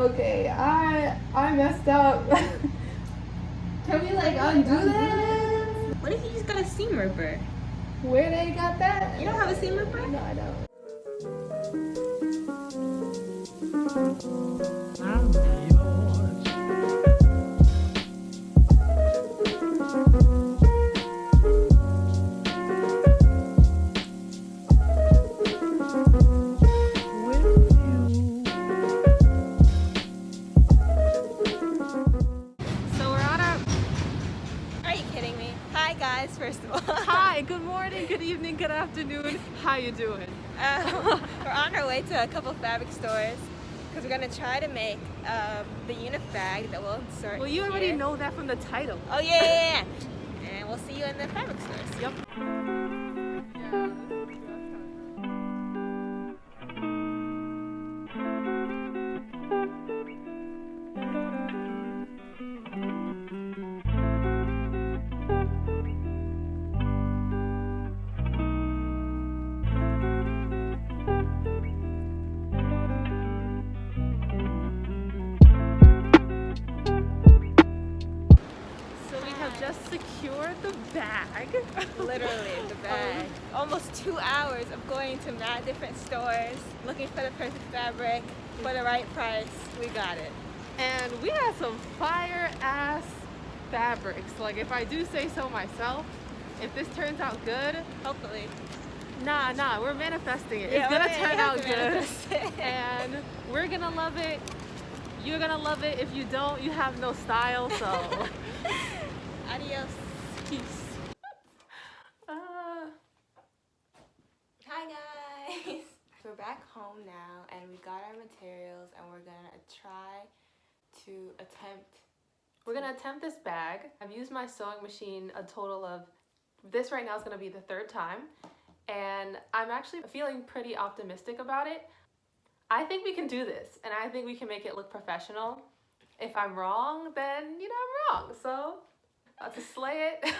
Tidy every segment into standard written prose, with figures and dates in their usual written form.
Okay, I messed up. Can we like undo this? What if you just got a seam ripper? Where they got that? You don't have a seam ripper? No, I don't. First of all. Hi, good morning, good evening, good afternoon. How you doing? We're on our way to a couple fabric stores because we're going to try to make the Unif bag that we'll insert. Well, you already know that from the title. Oh, yeah. And we'll see you in the fabric stores. Yep. Just secured the bag. Literally the bag. Almost 2 hours of going to mad different stores, looking for the perfect fabric for the right price. We got it. And we had some fire ass fabrics. Like, if I do say so myself, if this turns out good, hopefully. Nah, we're manifesting it. Yeah, it's gonna turn out good. And we're gonna love it. You're gonna love it. If you don't, you have no style, so adios. Peace. Hi guys. We're back home now and we got our materials and we're gonna try to attempt this bag. I've used my sewing machine a total of, this right now is gonna be the 3rd time, and I'm actually feeling pretty optimistic about it. I think we can do this and I think we can make it look professional. If I'm wrong, then I'm wrong. So to slay it.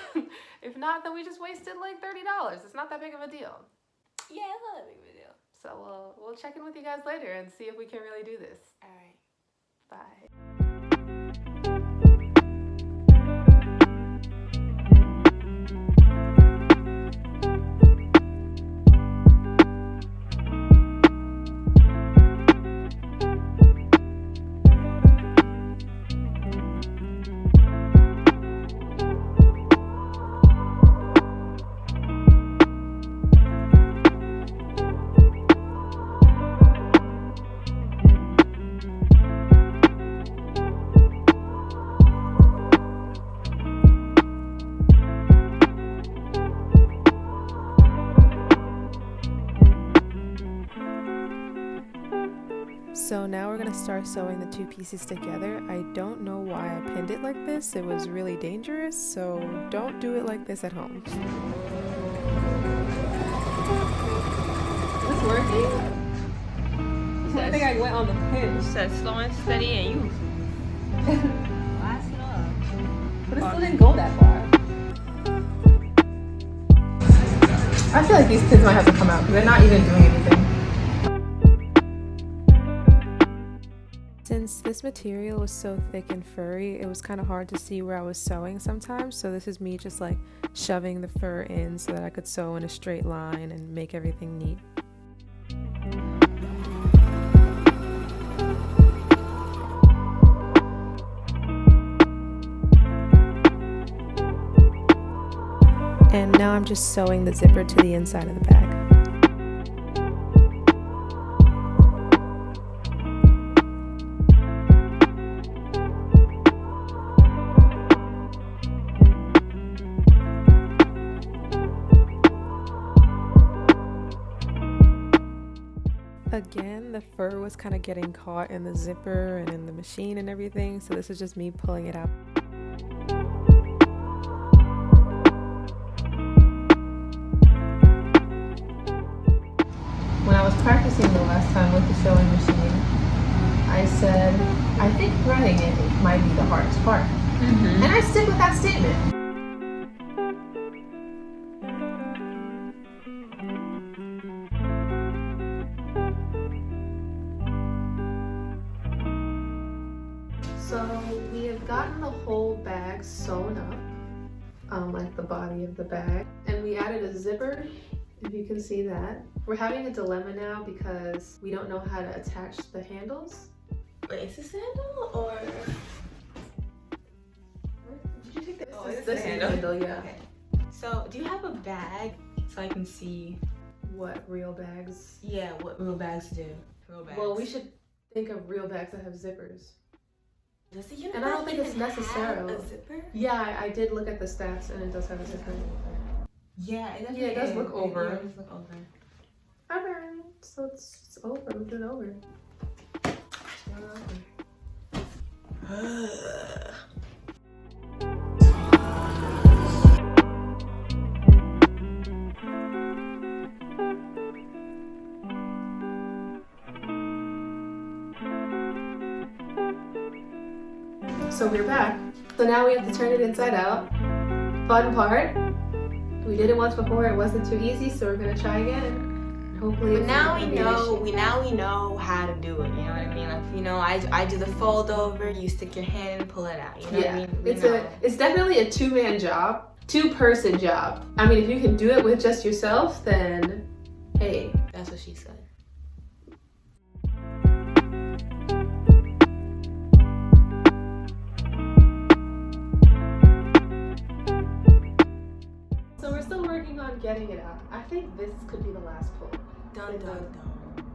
If not, then we just wasted like $30. It's not that big of a deal. Yeah, it's not that big of a deal. So we'll check in with you guys later and see if we can really do this. All right. Bye. So now we're going to start sewing the 2 pieces together. I don't know why I pinned it like this. It was really dangerous, so don't do it like this at home. Is this working? I think I went on the pin. You said slow and steady and you. Last it up. But it still didn't go that far. I feel like these pins might have to come out because they're not even doing anything. Since this material was so thick and furry, it was kind of hard to see where I was sewing sometimes, so this is me just like shoving the fur in so that I could sew in a straight line and make everything neat. And now I'm just sewing the zipper to the inside of the bag. Again, the fur was kind of getting caught in the zipper and in the machine and everything, so this is just me pulling it out. When I was practicing the last time with the sewing machine, I said, I think threading it might be the hardest part. And I stick with that statement. So we have gotten the whole bag sewn up, like the body of the bag, and we added a zipper, if you can see that. We're having a dilemma now because we don't know how to attach the handles. Wait, is this the handle or? Did you take the? Oh, This is the handle, yeah. Okay. So, do you have a bag so I can see what real bags? Yeah, what real bags do? Real bags. Well, we should think of real bags that have zippers. Does the Unif and I don't think it's have necessary. a zipper? Yeah, I did look at the stats and it does have a zipper. Yeah, it yeah, it does look over. Yeah, it does look over. Alright, so it's over. We did over. So we're back. So now we have to turn it inside out. Fun part. We did it once before. It wasn't too easy, so we're gonna try again. Hopefully, but now we know how to do it. You know what I mean? Like, you know, I do the fold over. You stick your hand and pull it out. You know what I mean? It's definitely a two-man job, two-person job. I mean, if you can do it with just yourself, then hey, that's what she said. So we're still working on getting it out. I think this could be the last pull. Dun dun dun.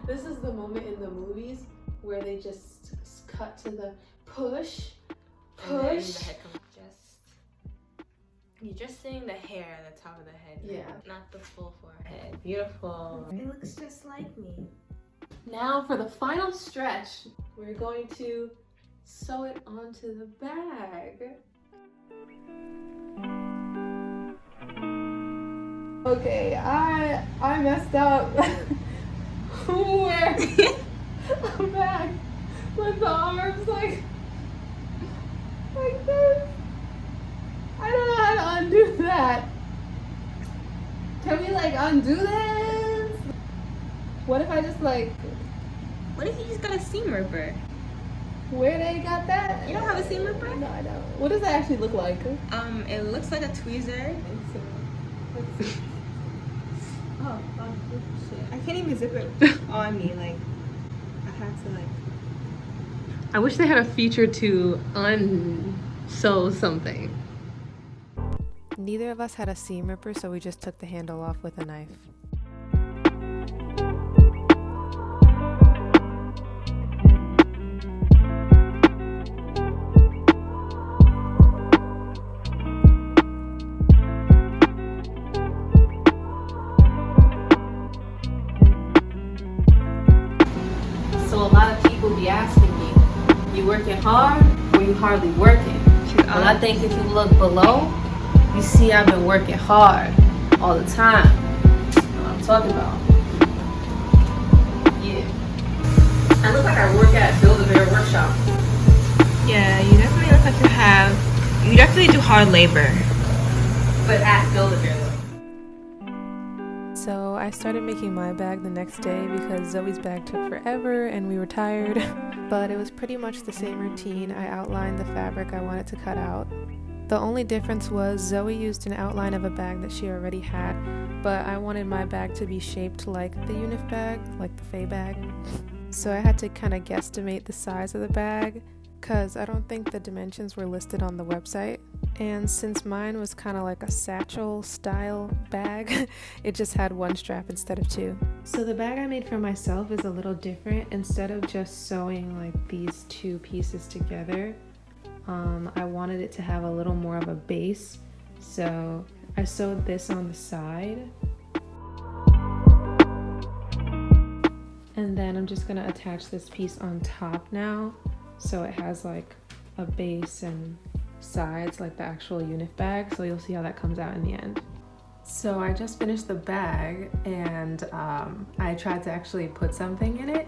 This is the moment in the movies where they just cut to the push. And the head comes you're just seeing the hair at the top of the head. Yeah. Not the full forehead. Beautiful. It looks just like me. Now for the final stretch, we're going to sew it onto the bag. Okay, I messed up. Wearing a bag with the arms like this. I don't know how to undo that. Can we like undo this? What if I just like... What if you just got a seam ripper? Where they got that? You don't have a seam ripper? No, I don't. What does that actually look like? It looks like a tweezer. Oh shit. I can't even zip it on me. Like, I have to like... I wish they had a feature to unsew something. Neither of us had a seam ripper, so we just took the handle off with a knife. So a lot of people be asking me, you working hard or you hardly working? Well, I think if you look below, you see I've been working hard all the time. You know what I'm talking about? Yeah. I look like I work at Build-A-Bear Workshop. Yeah, you definitely look like you definitely do hard labor. But at Build-A-Bear though. So I started making my bag the next day because Zoe's bag took forever and we were tired. But it was pretty much the same routine. I outlined the fabric I wanted to cut out. The only difference was Zoe used an outline of a bag that she already had, but I wanted my bag to be shaped like the Unif bag, like the Faye bag. So I had to kind of guesstimate the size of the bag, because I don't think the dimensions were listed on the website. And since mine was kind of like a satchel style bag, it just had one strap instead of two. So the bag I made for myself is a little different. Instead of just sewing like these two pieces together, I wanted it to have a little more of a base. So I sewed this on the side. And then I'm just gonna attach this piece on top now. So it has like a base and sides like the actual Unif bag, so you'll see how that comes out in the end. So I just finished the bag and I tried to actually put something in it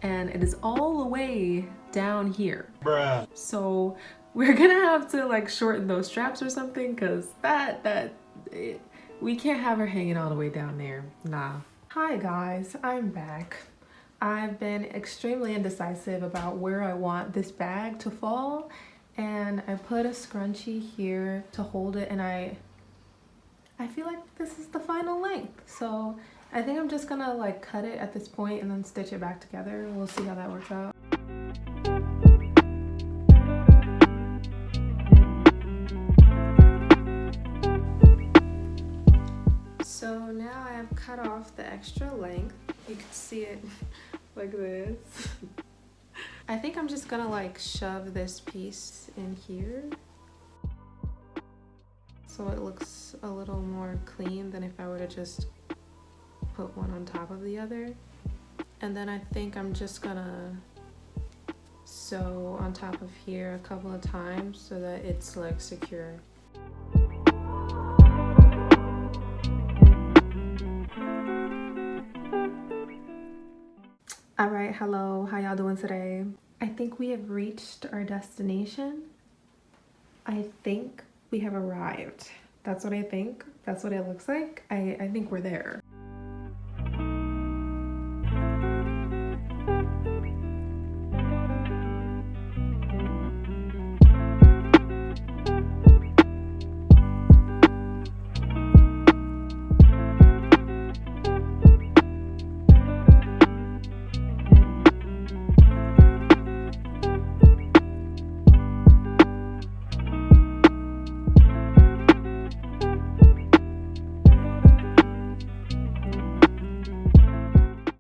and it is all the way down here. Bruh. So we're gonna have to like shorten those straps or something because we can't have her hanging all the way down there. Nah. Hi guys, I'm back. I've been extremely indecisive about where I want this bag to fall, and I put a scrunchie here to hold it, and I feel like this is the final length. So I think I'm just gonna like cut it at this point and then stitch it back together. We'll see how that works out. So now I have cut off the extra length. You can see it like this. I think I'm just gonna like shove this piece in here so it looks a little more clean than if I were to just put one on top of the other. And then I think I'm just gonna sew on top of here a couple of times so that it's like secure. All right, hello, how y'all doing today? I think we have reached our destination. I think we have arrived. That's what I think. That's what it looks like. I think we're there.